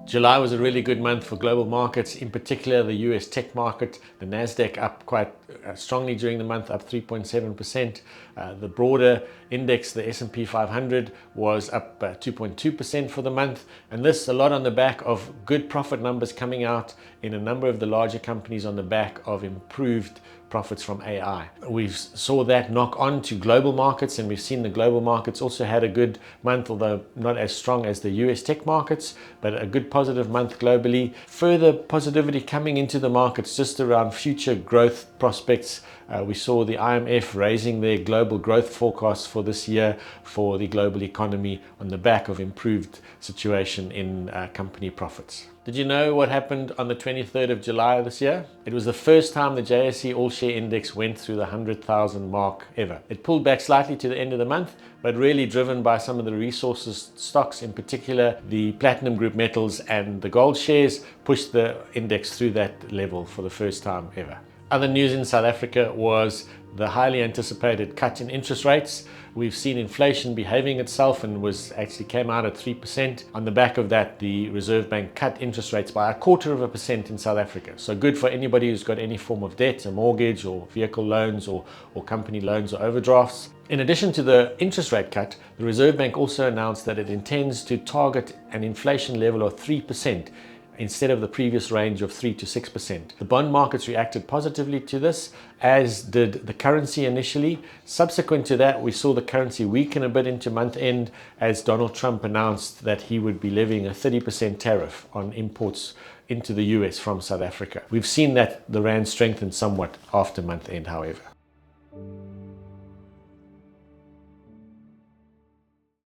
July was a really good month for global markets, in particular the US tech market. The Nasdaq up quite strongly during the month, up 3.7%. The broader index, the S&P 500, was up 2.2% for the month, and this a lot on the back of good profit numbers coming out in a number of the larger companies on the back of improved profits from AI. We saw that knock on to global markets, and we've seen the global markets also had a good month, although not as strong as the US tech markets, but a good positive month globally. Further positivity coming into the markets just around future growth prospects. We saw the IMF raising their global growth forecasts for this year for the global economy on the back of improved situation in company profits. Did you know what happened on the 23rd of July this year? It was the first time the JSE All Share Index went through the 100,000 mark ever. It pulled back slightly to the end of the month, but really driven by some of the resources stocks, in particular the platinum group metals and the gold shares, pushed the index through that level for the first time ever. Other news in South Africa was the highly anticipated cut in interest rates. We've seen inflation behaving itself and came out at 3%. On the back of that, the Reserve Bank cut interest rates by 0.25% in South Africa. So good for anybody who's got any form of debt, a mortgage or vehicle loans or company loans or overdrafts. In addition to the interest rate cut, the Reserve Bank also announced that it intends to target an inflation level of 3%. Instead of the previous range of 3 to 6%. The bond markets reacted positively to this, as did the currency initially. Subsequent to that, we saw the currency weaken a bit into month end as Donald Trump announced that he would be levying a 30% tariff on imports into the US from South Africa. We've seen that the rand strengthened somewhat after month end, however.